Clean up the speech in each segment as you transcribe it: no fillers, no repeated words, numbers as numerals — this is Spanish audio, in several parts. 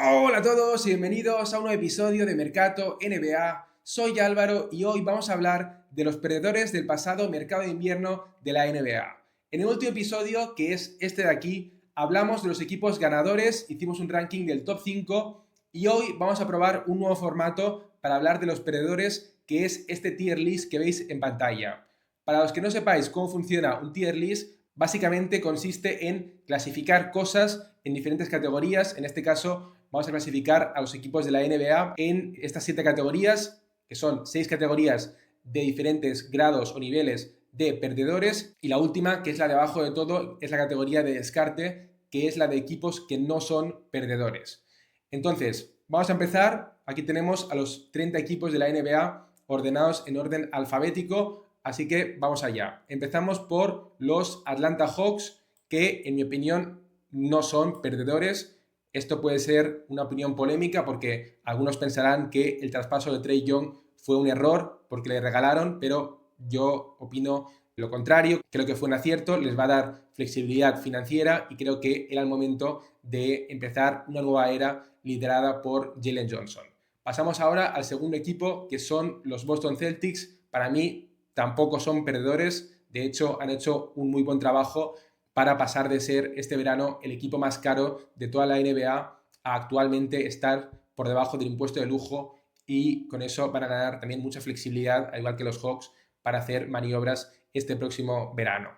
Hola a todos y bienvenidos a un nuevo episodio de Mercato NBA. Soy Álvaro y hoy vamos a hablar de los perdedores del pasado mercado de invierno de la NBA. En el último episodio, que es este de aquí, hablamos de los equipos ganadores, hicimos un ranking del top 5 y hoy vamos a probar un nuevo formato para hablar de los perdedores, que es este tier list que veis en pantalla. Para los que no sepáis cómo funciona un tier list, básicamente consiste en clasificar cosas en diferentes categorías. En este caso, vamos a clasificar a los equipos de la NBA en estas 7 categorías, que son 6 categorías de diferentes grados o niveles de perdedores, y la última, que es la de abajo de todo, es la categoría de descarte, que es la de equipos que no son perdedores. Entonces, vamos a empezar. Aquí tenemos a los 30 equipos de la NBA ordenados en orden alfabético, así que vamos allá. Empezamos por los Atlanta Hawks, que en mi opinión no son perdedores. Esto puede ser una opinión polémica porque algunos pensarán que el traspaso de Trae Young fue un error porque le regalaron, pero yo opino lo contrario. Creo que fue un acierto, les va a dar flexibilidad financiera y creo que era el momento de empezar una nueva era liderada por Jalen Johnson. Pasamos ahora al segundo equipo, que son los Boston Celtics. Para mí tampoco son perdedores, de hecho han hecho un muy buen trabajo para pasar de ser este verano el equipo más caro de toda la NBA a actualmente estar por debajo del impuesto de lujo, y con eso van a ganar también mucha flexibilidad, al igual que los Hawks, para hacer maniobras este próximo verano.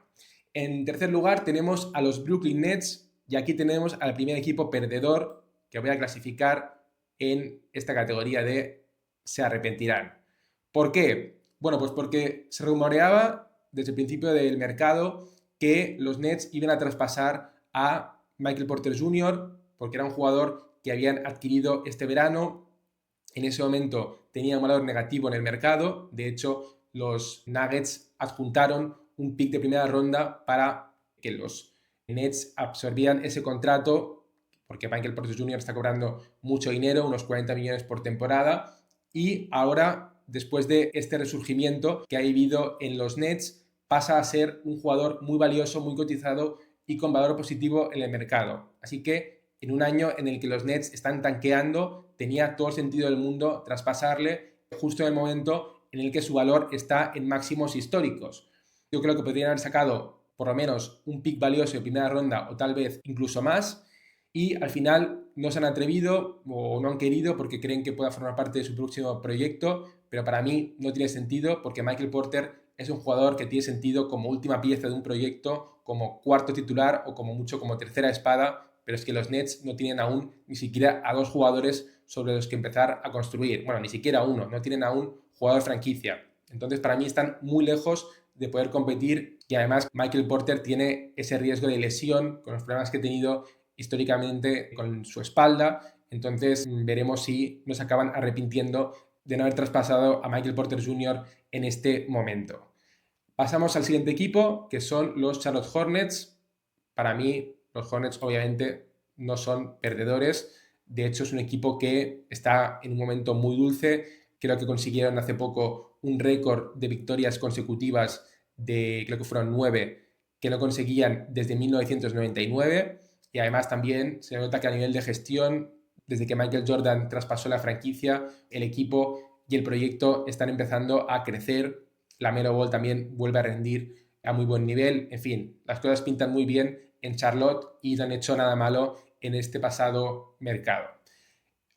En tercer lugar tenemos a los Brooklyn Nets, y aquí tenemos al primer equipo perdedor que voy a clasificar en esta categoría de se arrepentirán. ¿Por qué? Bueno, pues porque se rumoreaba desde el principio del mercado que los Nets iban a traspasar a Michael Porter Jr., porque era un jugador que habían adquirido este verano. En ese momento tenía un valor negativo en el mercado. De hecho, los Nuggets adjuntaron un pick de primera ronda para que los Nets absorbieran ese contrato, porque Michael Porter Jr. está cobrando mucho dinero, unos 40 millones por temporada, y ahora, después de este resurgimiento que ha vivido en los Nets, pasa a ser un jugador muy valioso, muy cotizado y con valor positivo en el mercado. Así que en un año en el que los Nets están tanqueando, tenía todo el sentido del mundo traspasarle justo en el momento en el que su valor está en máximos históricos. Yo creo que podrían haber sacado por lo menos un pick valioso de primera ronda o tal vez incluso más, y al final no se han atrevido o no han querido porque creen que pueda formar parte de su próximo proyecto, pero para mí no tiene sentido porque Michael Porter es un jugador que tiene sentido como última pieza de un proyecto, como cuarto titular o como mucho como tercera espada, pero es que los Nets no tienen aún ni siquiera a dos jugadores sobre los que empezar a construir. Bueno, ni siquiera uno, no tienen aún jugador franquicia. Entonces, para mí están muy lejos de poder competir, y además Michael Porter tiene ese riesgo de lesión con los problemas que ha tenido históricamente con su espalda. Entonces veremos si nos acaban arrepintiendo de no haber traspasado a Michael Porter Jr. en este momento. Pasamos al siguiente equipo, que son los Charlotte Hornets. Para mí, los Hornets obviamente no son perdedores. De hecho, es un equipo que está en un momento muy dulce. Creo que consiguieron hace poco un récord de victorias consecutivas de, creo que fueron 9, que no conseguían desde 1999. Y además también se nota que a nivel de gestión, desde que Michael Jordan traspasó la franquicia, el equipo y el proyecto están empezando a crecer. La Melo Ball también vuelve a rendir a muy buen nivel. En fin, las cosas pintan muy bien en Charlotte y no han hecho nada malo en este pasado mercado.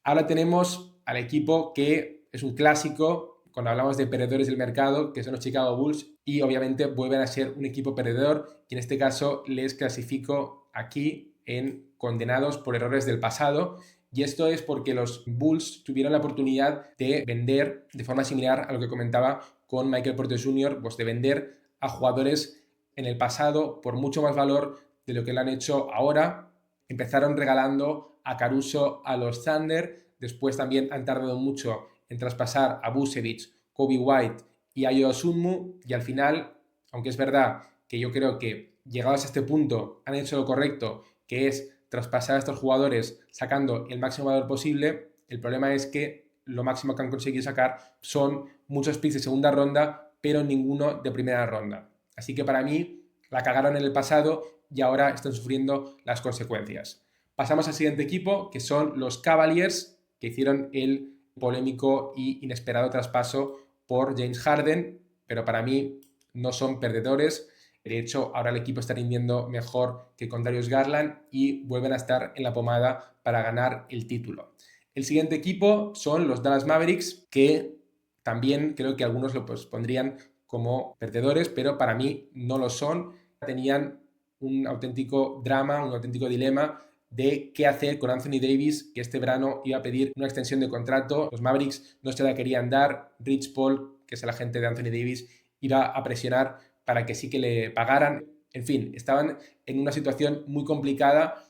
Ahora tenemos al equipo que es un clásico cuando hablamos de perdedores del mercado, que son los Chicago Bulls, y obviamente vuelven a ser un equipo perdedor, y en este caso les clasifico aquí en condenados por errores del pasado. Y esto es porque los Bulls tuvieron la oportunidad de vender, de forma similar a lo que comentaba con Michael Porter Jr., pues de vender a jugadores en el pasado por mucho más valor de lo que lo han hecho ahora. Empezaron regalando a Caruso a los Thunder, después también han tardado mucho en traspasar a Vucevic, Kobe White y Ayo Dosunmu, y al final, aunque es verdad que yo creo que llegados a este punto han hecho lo correcto, que es traspasar a estos jugadores sacando el máximo valor posible, el problema es que lo máximo que han conseguido sacar son muchos picks de segunda ronda, pero ninguno de primera ronda. Así que para mí la cagaron en el pasado y ahora están sufriendo las consecuencias. Pasamos al siguiente equipo, que son los Cavaliers, que hicieron el polémico y inesperado traspaso por James Harden, pero para mí no son perdedores. De hecho, ahora el equipo está rindiendo mejor que con Darius Garland y vuelven a estar en la pomada para ganar el título. El siguiente equipo son los Dallas Mavericks, que también creo que algunos lo pondrían como perdedores, pero para mí no lo son. Tenían un auténtico drama, un auténtico dilema de qué hacer con Anthony Davis, que este verano iba a pedir una extensión de contrato. Los Mavericks no se la querían dar. Rich Paul, que es el agente de Anthony Davis, iba a presionar para que sí que le pagaran. En fin, estaban en una situación muy complicada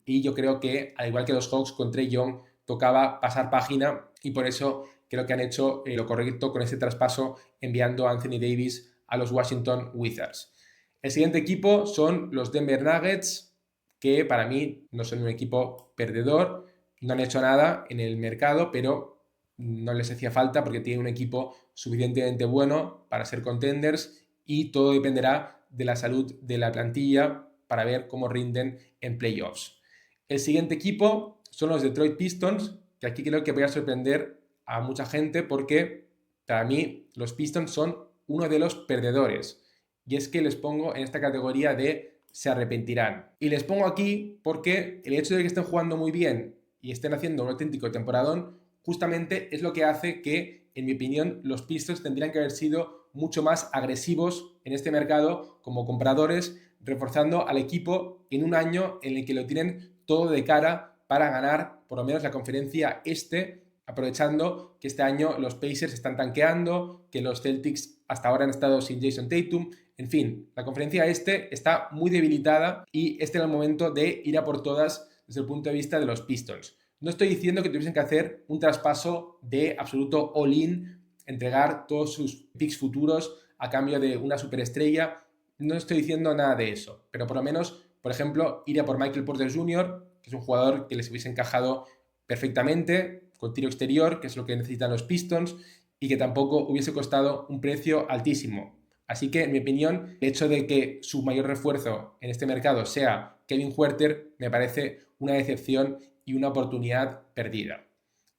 y yo creo que, al igual que los Hawks con Trae Young, tocaba pasar página y por eso creo que han hecho lo correcto con este traspaso enviando a Anthony Davis a los Washington Wizards. El siguiente equipo son los Denver Nuggets, que para mí no son un equipo perdedor, no han hecho nada en el mercado, pero no les hacía falta porque tienen un equipo suficientemente bueno para ser contenders y todo dependerá de la salud de la plantilla para ver cómo rinden en playoffs. El siguiente equipo son los Detroit Pistons, que aquí creo que voy a sorprender a mucha gente porque para mí los Pistons son uno de los perdedores. Y es que les pongo en esta categoría de se arrepentirán. Y les pongo aquí porque el hecho de que estén jugando muy bien y estén haciendo un auténtico temporadón, justamente es lo que hace que, en mi opinión, los Pistons tendrían que haber sido mucho más agresivos en este mercado como compradores, reforzando al equipo en un año en el que lo tienen todo de cara para ganar por lo menos la conferencia este, aprovechando que este año los Pacers están tanqueando, que los Celtics hasta ahora han estado sin Jason Tatum. En fin, la conferencia este está muy debilitada y este era el momento de ir a por todas desde el punto de vista de los Pistons. No estoy diciendo que tuviesen que hacer un traspaso de absoluto all-in, entregar todos sus picks futuros a cambio de una superestrella. No estoy diciendo nada de eso, pero por lo menos, por ejemplo, ir a por Michael Porter Jr., que es un jugador que les hubiese encajado perfectamente, con tiro exterior, que es lo que necesitan los Pistons, y que tampoco hubiese costado un precio altísimo. Así que, en mi opinión, el hecho de que su mayor refuerzo en este mercado sea Kevin Huerter me parece una decepción y una oportunidad perdida.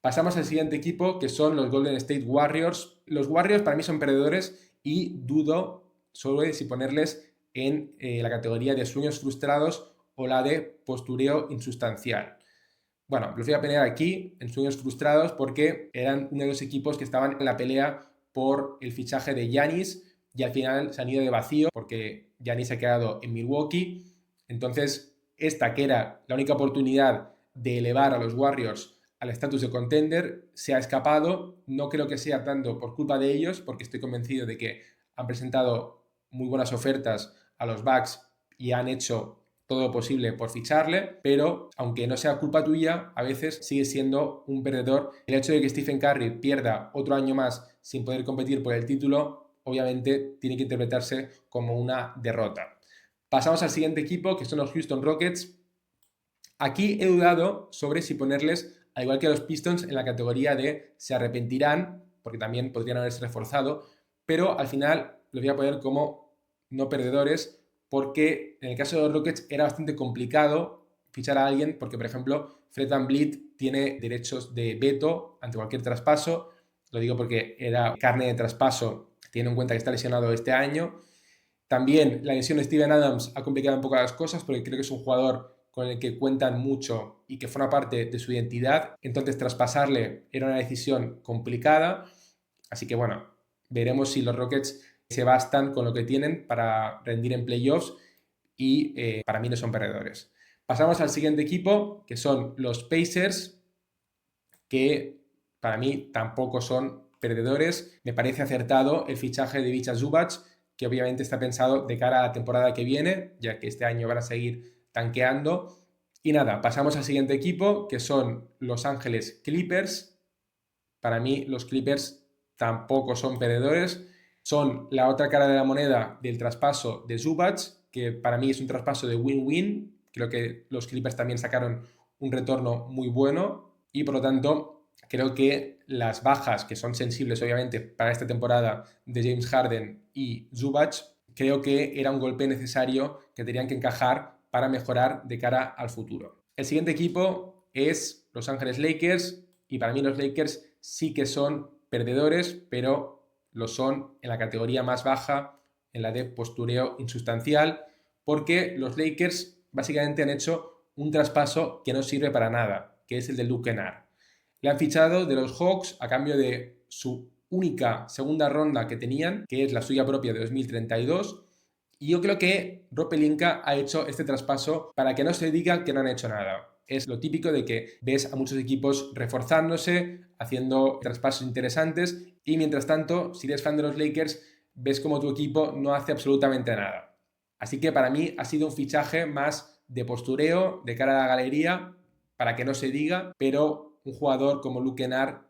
Pasamos al siguiente equipo, que son los Golden State Warriors. Los Warriors para mí son perdedores y dudo sobre si ponerles en la categoría de sueños frustrados o la de postureo insustancial. Bueno, los voy a poner aquí en sueños frustrados porque eran uno de los equipos que estaban en la pelea por el fichaje de Giannis y al final se han ido de vacío porque Giannis se ha quedado en Milwaukee. Entonces, esta que era la única oportunidad de elevar a los Warriors al estatus de contender se ha escapado. No creo que sea tanto por culpa de ellos, porque estoy convencido de que han presentado muy buenas ofertas a los Bucks y han hecho todo lo posible por ficharle, pero aunque no sea culpa tuya, a veces sigue siendo un perdedor. El hecho de que Stephen Curry pierda otro año más sin poder competir por el título, obviamente tiene que interpretarse como una derrota. Pasamos al siguiente equipo, que son los Houston Rockets. Aquí he dudado sobre si ponerles, al igual que los Pistons, en la categoría de se arrepentirán, porque también podrían haberse reforzado, pero al final los voy a poner como no perdedores, porque en el caso de los Rockets era bastante complicado fichar a alguien, porque por ejemplo Fred VanVleet tiene derechos de veto ante cualquier traspaso. Lo digo porque era carne de traspaso, teniendo en cuenta que está lesionado este año. También la lesión de Steven Adams ha complicado un poco las cosas, porque creo que es un jugador con el que cuentan mucho y que forma parte de su identidad. Entonces traspasarle era una decisión complicada. Así que bueno, veremos si los Rockets se bastan con lo que tienen para rendir en playoffs y para mí no son perdedores. Pasamos al siguiente equipo, que son los Pacers, que para mí tampoco son perdedores. Me parece acertado el fichaje de Ivica Zubac, que obviamente está pensado de cara a la temporada que viene, ya que este año van a seguir tanqueando. Y nada, pasamos al siguiente equipo, que son Los Ángeles Clippers. Para mí los Clippers tampoco son perdedores. Son la otra cara de la moneda del traspaso de Zubac, que para mí es un traspaso de win-win. Creo que los Clippers también sacaron un retorno muy bueno y por lo tanto creo que las bajas, que son sensibles obviamente para esta temporada, de James Harden y Zubac, creo que era un golpe necesario que tenían que encajar para mejorar de cara al futuro. El siguiente equipo es Los Ángeles Lakers y para mí los Lakers sí que son perdedores, pero lo son en la categoría más baja, en la de postureo insustancial, porque los Lakers básicamente han hecho un traspaso que no sirve para nada, que es el de Luke Kennard. Le han fichado de los Hawks a cambio de su única segunda ronda que tenían, que es la suya propia de 2032, y yo creo que Rob Pelinka ha hecho este traspaso para que no se diga que no han hecho nada. Es lo típico de que ves a muchos equipos reforzándose, haciendo traspasos interesantes y mientras tanto, si eres fan de los Lakers, ves como tu equipo no hace absolutamente nada. Así que para mí ha sido un fichaje más de postureo, de cara a la galería, para que no se diga, pero un jugador como Luke Kennard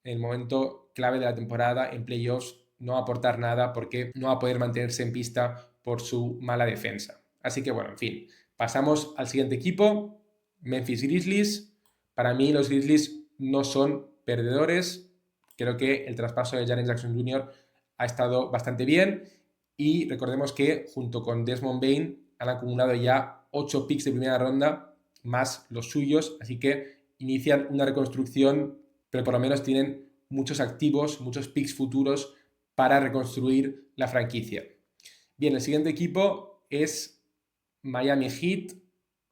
en el momento clave de la temporada en playoffs no va a aportar nada porque no va a poder mantenerse en pista por su mala defensa. Así que bueno, en fin, pasamos al siguiente equipo, Memphis Grizzlies. Para mí los Grizzlies no son perdedores. Creo que el traspaso de Jaren Jackson Jr. ha estado bastante bien y recordemos que junto con Desmond Bane han acumulado ya 8 picks de primera ronda más los suyos, así que inician una reconstrucción, pero por lo menos tienen muchos activos, muchos picks futuros para reconstruir la franquicia. Bien, el siguiente equipo es Miami Heat.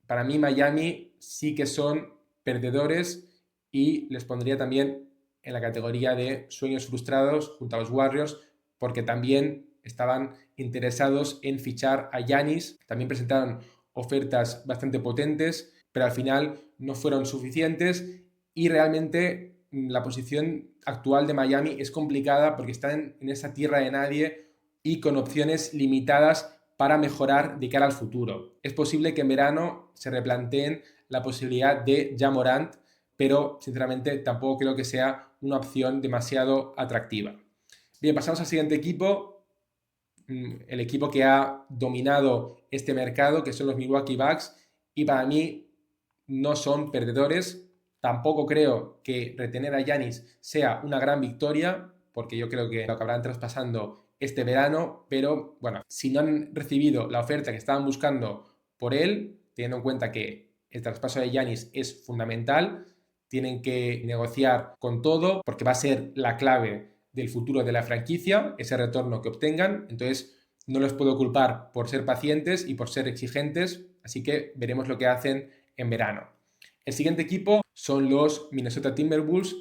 Para mí Miami sí que son perdedores y les pondría también en la categoría de sueños frustrados junto a los Warriors porque también estaban interesados en fichar a Giannis. También presentaron ofertas bastante potentes, pero al final no fueron suficientes y realmente la posición actual de Miami es complicada porque están en esa tierra de nadie y con opciones limitadas para mejorar de cara al futuro. Es posible que en verano se replanteen la posibilidad de Ja Morant, pero sinceramente tampoco creo que sea una opción demasiado atractiva. Bien, pasamos al siguiente equipo, el equipo que ha dominado este mercado, que son los Milwaukee Bucks, y para mí no son perdedores. Tampoco creo que retener a Giannis sea una gran victoria, porque yo creo que lo acabarán traspasando este verano, pero bueno, si no han recibido la oferta que estaban buscando por él, teniendo en cuenta que el traspaso de Giannis es fundamental, tienen que negociar con todo, porque va a ser la clave del futuro de la franquicia, ese retorno que obtengan. Entonces, no los puedo culpar por ser pacientes y por ser exigentes, así que veremos lo que hacen en verano. El siguiente equipo son los Minnesota Timberwolves,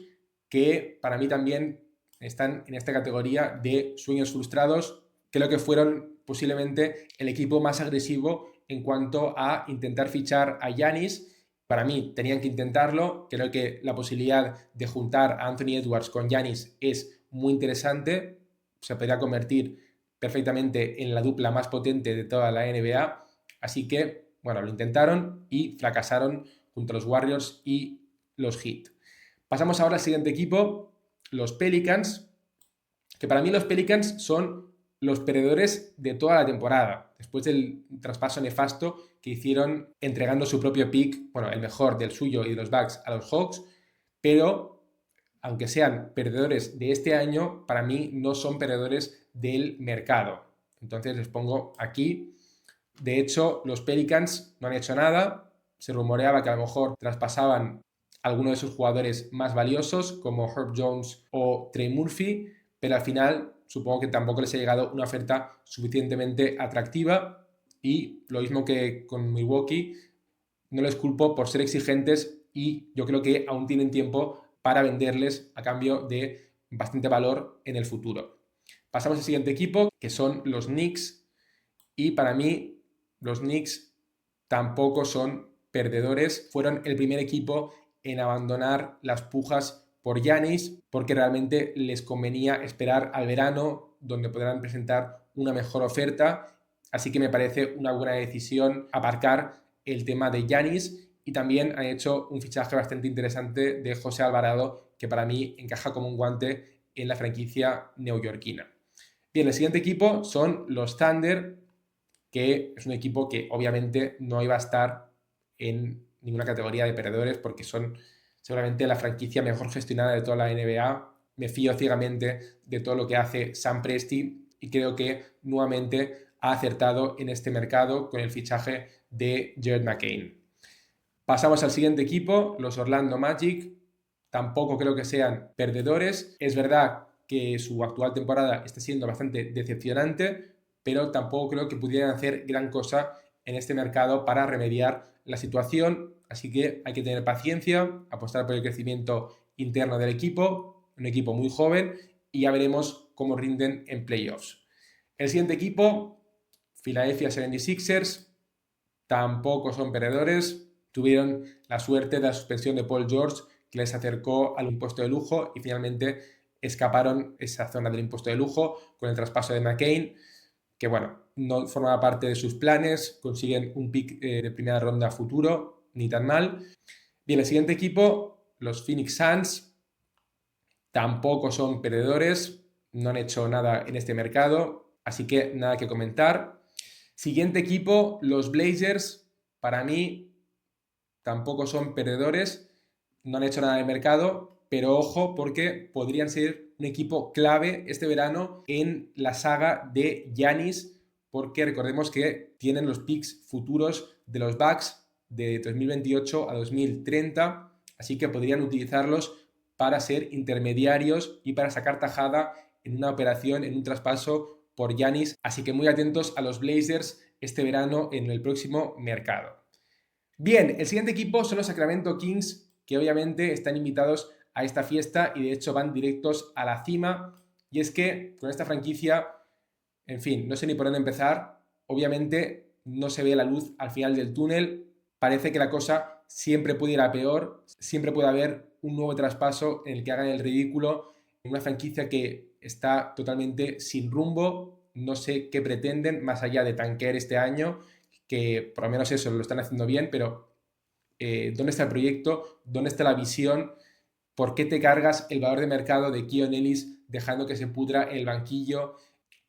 que para mí también están en esta categoría de sueños frustrados. Creo que fueron posiblemente el equipo más agresivo en cuanto a intentar fichar a Giannis. Para mí tenían que intentarlo. Creo que la posibilidad de juntar a Anthony Edwards con Giannis es muy interesante. Se podría convertir perfectamente en la dupla más potente de toda la NBA. Así que, bueno, lo intentaron y fracasaron junto a los Warriors y los Heat. Pasamos ahora al siguiente equipo, los Pelicans, que para mí los Pelicans son los perdedores de toda la temporada, después del traspaso nefasto que hicieron entregando su propio pick, bueno, el mejor del suyo y de los Bucks a los Hawks, pero aunque sean perdedores de este año, para mí no son perdedores del mercado. Entonces les pongo aquí. De hecho, los Pelicans no han hecho nada. Se rumoreaba que a lo mejor traspasaban a alguno de sus jugadores más valiosos, como Herb Jones o Trey Murphy, pero al final supongo que tampoco les ha llegado una oferta suficientemente atractiva y lo mismo que con Milwaukee, no les culpo por ser exigentes y yo creo que aún tienen tiempo para venderles a cambio de bastante valor en el futuro. Pasamos al siguiente equipo, que son los Knicks, y para mí los Knicks tampoco son perdedores. Fueron el primer equipo en abandonar las pujas por Giannis porque realmente les convenía esperar al verano donde podrán presentar una mejor oferta. Así que me parece una buena decisión aparcar el tema de Giannis y también han hecho un fichaje bastante interesante de José Alvarado que para mí encaja como un guante en la franquicia neoyorquina. Bien, el siguiente equipo son los Thunder, que es un equipo que obviamente no iba a estar en ninguna categoría de perdedores porque son seguramente la franquicia mejor gestionada de toda la NBA. Me fío ciegamente de todo lo que hace Sam Presti y creo que nuevamente ha acertado en este mercado con el fichaje de Jared McCain. Pasamos al siguiente equipo, los Orlando Magic. Tampoco creo que sean perdedores. Es verdad que su actual temporada está siendo bastante decepcionante, pero tampoco creo que pudieran hacer gran cosa en este mercado para remediar la situación. Así que hay que tener paciencia, apostar por el crecimiento interno del equipo, un equipo muy joven, y ya veremos cómo rinden en playoffs. El siguiente equipo, Philadelphia 76ers, tampoco son perdedores. Tuvieron la suerte de la suspensión de Paul George, que les acercó al impuesto de lujo, y finalmente escaparon esa zona del impuesto de lujo con el traspaso de McCain, que bueno, no formaba parte de sus planes. Consiguen un pick de primera ronda futuro, ni tan mal. Bien, el siguiente equipo, los Phoenix Suns, tampoco son perdedores, no han hecho nada en este mercado, así que nada que comentar. Siguiente equipo, los Blazers, para mí tampoco son perdedores, no han hecho nada en el mercado, pero ojo porque podrían ser un equipo clave este verano en la saga de Giannis, porque recordemos que tienen los picks futuros de los Bucks de 2028 a 2030, así que podrían utilizarlos para ser intermediarios y para sacar tajada en una operación, en un traspaso por Giannis, así que muy atentos a los Blazers este verano en el próximo mercado. Bien, el siguiente equipo son los Sacramento Kings, que obviamente están invitados a esta fiesta y de hecho van directos a la cima. Y es que con esta franquicia, en fin, no sé ni por dónde empezar. Obviamente no se ve la luz al final del túnel. Parece que la cosa siempre puede ir a peor. Siempre puede haber un nuevo traspaso en el que hagan el ridículo. Una franquicia que está totalmente sin rumbo. No sé qué pretenden más allá de tanquear este año, que por lo menos eso lo están haciendo bien, pero ¿dónde está el proyecto? ¿Dónde está la visión? ¿Por qué te cargas el valor de mercado de Keon Ellis dejando que se pudra en el banquillo?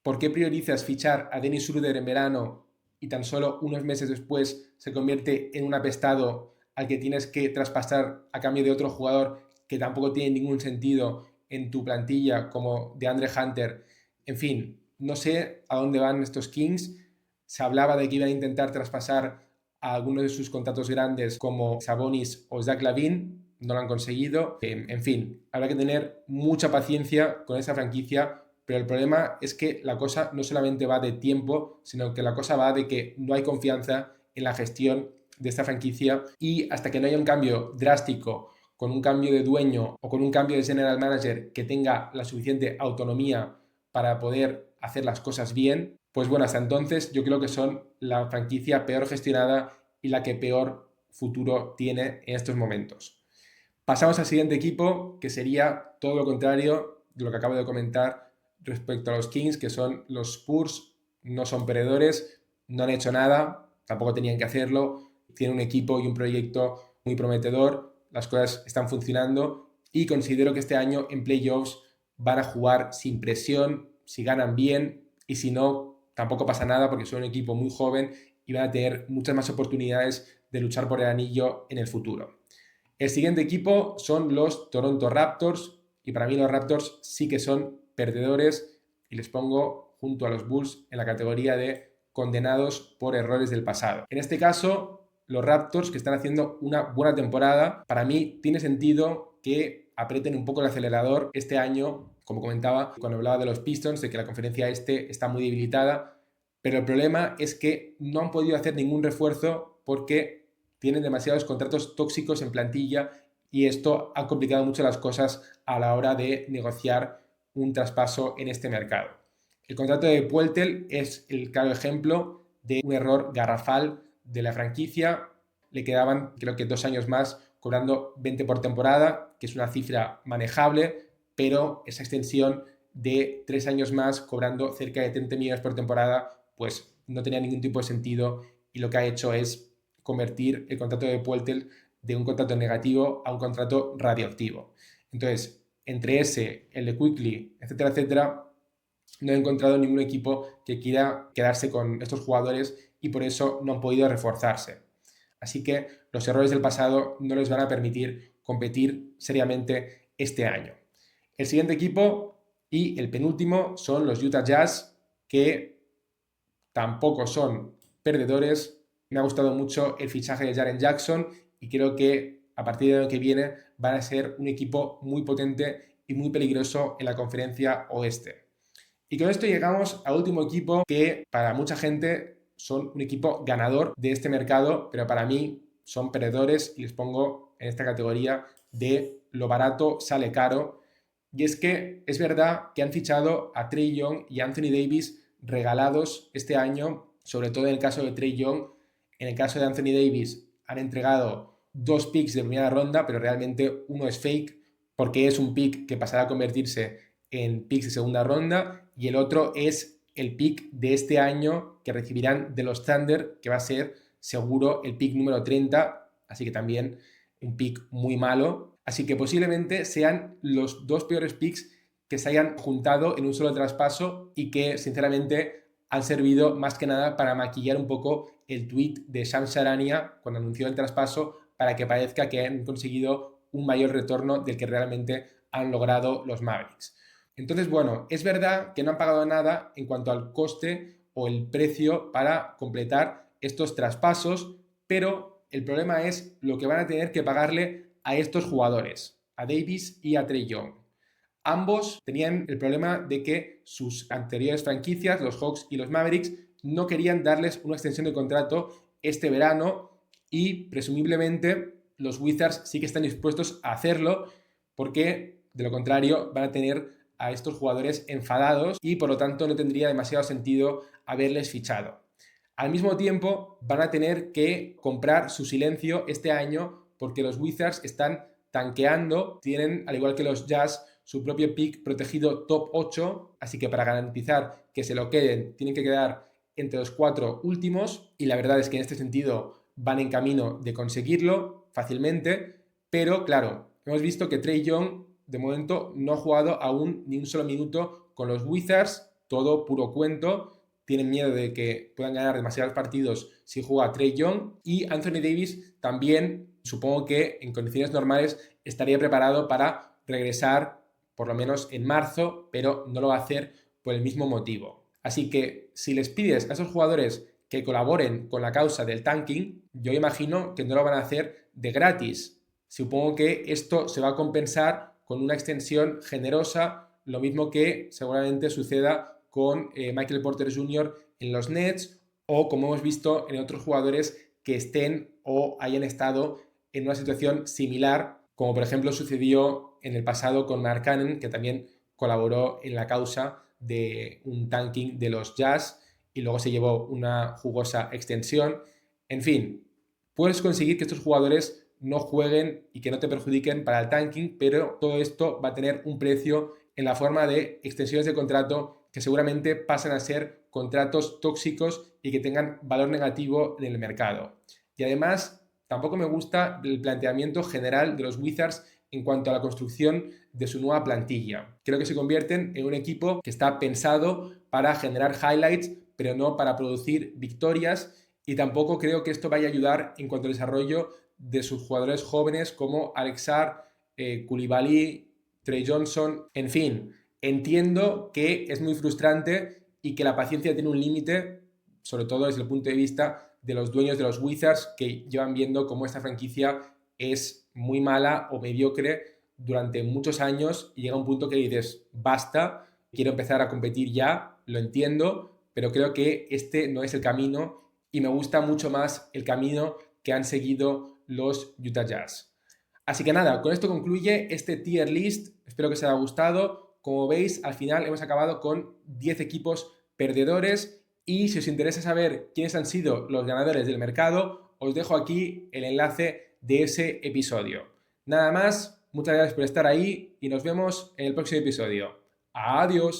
¿Por qué priorizas fichar a Dennis Schroeder en verano y tan solo unos meses después se convierte en un apestado al que tienes que traspasar a cambio de otro jugador que tampoco tiene ningún sentido en tu plantilla como DeAndre Hunter? En fin, no sé a dónde van estos Kings. Se hablaba de que iban a intentar traspasar a algunos de sus contratos grandes como Sabonis o Zach LaVine, no lo han conseguido. En fin, habrá que tener mucha paciencia con esa franquicia, pero el problema es que la cosa no solamente va de tiempo, sino que la cosa va de que no hay confianza en la gestión de esta franquicia, y hasta que no haya un cambio drástico, con un cambio de dueño o con un cambio de general manager que tenga la suficiente autonomía para poder hacer las cosas bien, pues bueno, hasta entonces yo creo que son la franquicia peor gestionada y la que peor futuro tiene en estos momentos. Pasamos al siguiente equipo, que sería todo lo contrario de lo que acabo de comentar respecto a los Kings, que son los Spurs. No son perdedores, no han hecho nada, tampoco tenían que hacerlo, tienen un equipo y un proyecto muy prometedor, las cosas están funcionando y considero que este año en playoffs van a jugar sin presión, si ganan bien, y si no, tampoco pasa nada porque son un equipo muy joven y van a tener muchas más oportunidades de luchar por el anillo en el futuro. El siguiente equipo son los Toronto Raptors, y para mí los Raptors sí que son perdedores y les pongo junto a los Bulls en la categoría de condenados por errores del pasado. En este caso, los Raptors, que están haciendo una buena temporada, para mí tiene sentido que aprieten un poco el acelerador este año, como comentaba cuando hablaba de los Pistons, de que la conferencia este está muy debilitada, pero el problema es que no han podido hacer ningún refuerzo porque tienen demasiados contratos tóxicos en plantilla, y esto ha complicado mucho las cosas a la hora de negociar un traspaso en este mercado. El contrato de Pueltel es el claro ejemplo de un error garrafal de la franquicia. Le quedaban creo que 2 años más cobrando 20 por temporada, que es una cifra manejable, pero esa extensión de 3 años más cobrando cerca de 30 millones por temporada pues no tenía ningún tipo de sentido, y lo que ha hecho es convertir el contrato de Pueltel de un contrato negativo a un contrato radioactivo. Entonces, entre ese, el de Quickly, etcétera, etcétera, no he encontrado ningún equipo que quiera quedarse con estos jugadores y por eso no han podido reforzarse. Así que los errores del pasado no les van a permitir competir seriamente este año. El siguiente equipo y el penúltimo son los Utah Jazz, que tampoco son perdedores. Me ha gustado mucho el fichaje de Jaren Jackson y creo que a partir del año que viene van a ser un equipo muy potente y muy peligroso en la conferencia oeste. Y con esto llegamos al último equipo que para mucha gente son un equipo ganador de este mercado, pero para mí son perdedores y les pongo en esta categoría de lo barato sale caro. Y es que es verdad que han fichado a Trae Young y Anthony Davis regalados este año, sobre todo en el caso de Trae Young. En el caso de Anthony Davis han entregado 2 picks de primera ronda, pero realmente uno es fake porque es un pick que pasará a convertirse en picks de segunda ronda y el otro es el pick de este año que recibirán de los Thunder, que va a ser seguro el pick número 30, así que también un pick muy malo. Así que posiblemente sean los 2 peores picks que se hayan juntado en un solo traspaso y que sinceramente han servido más que nada para maquillar un poco el tweet de Shams Charania cuando anunció el traspaso para que parezca que han conseguido un mayor retorno del que realmente han logrado los Mavericks. Entonces, bueno, es verdad que no han pagado nada en cuanto al coste o el precio para completar estos traspasos, pero el problema es lo que van a tener que pagarle a estos jugadores, a Davis y a Trae Young. Ambos tenían el problema de que sus anteriores franquicias, los Hawks y los Mavericks, no querían darles una extensión de contrato este verano y presumiblemente los Wizards sí que están dispuestos a hacerlo porque de lo contrario van a tener a estos jugadores enfadados y por lo tanto no tendría demasiado sentido haberles fichado. Al mismo tiempo van a tener que comprar su silencio este año porque los Wizards están tanqueando, tienen al igual que los Jazz su propio pick protegido top 8, así que para garantizar que se lo queden tienen que quedar entre los 4 últimos y la verdad es que en este sentido van en camino de conseguirlo fácilmente, pero claro, hemos visto que Trae Young de momento no ha jugado aún ni un solo minuto con los Wizards, todo puro cuento, tienen miedo de que puedan ganar demasiados partidos si juega Trae Young y Anthony Davis también supongo que en condiciones normales estaría preparado para regresar por lo menos en marzo, pero no lo va a hacer por el mismo motivo. Así que si les pides a esos jugadores que colaboren con la causa del tanking, yo imagino que no lo van a hacer de gratis. Supongo que esto se va a compensar con una extensión generosa, lo mismo que seguramente suceda con Michael Porter Jr. en los Nets o como hemos visto en otros jugadores que estén o hayan estado en una situación similar, como por ejemplo sucedió en el pasado con Mark Cannon, que también colaboró en la causa de un tanking de los Jazz y luego se llevó una jugosa extensión. En fin, puedes conseguir que estos jugadores no jueguen y que no te perjudiquen para el tanking, pero todo esto va a tener un precio en la forma de extensiones de contrato que seguramente pasan a ser contratos tóxicos y que tengan valor negativo en el mercado. Y además, tampoco me gusta el planteamiento general de los Wizards en cuanto a la construcción de su nueva plantilla. Creo que se convierten en un equipo que está pensado para generar highlights, pero no para producir victorias, y tampoco creo que esto vaya a ayudar en cuanto al desarrollo de sus jugadores jóvenes como Alex Sarr, Coulibaly, Trey Johnson, en fin. Entiendo que es muy frustrante y que la paciencia tiene un límite, sobre todo desde el punto de vista de los dueños de los Wizards, que llevan viendo cómo esta franquicia es muy mala o mediocre durante muchos años y llega un punto que dices, basta, quiero empezar a competir ya, lo entiendo, pero creo que este no es el camino y me gusta mucho más el camino que han seguido los Utah Jazz. Así que nada, con esto concluye este tier list, espero que os haya gustado. Como veis, al final hemos acabado con 10 equipos perdedores y si os interesa saber quiénes han sido los ganadores del mercado, os dejo aquí el enlace de ese episodio. Nada más, muchas gracias por estar ahí y nos vemos en el próximo episodio. Adiós.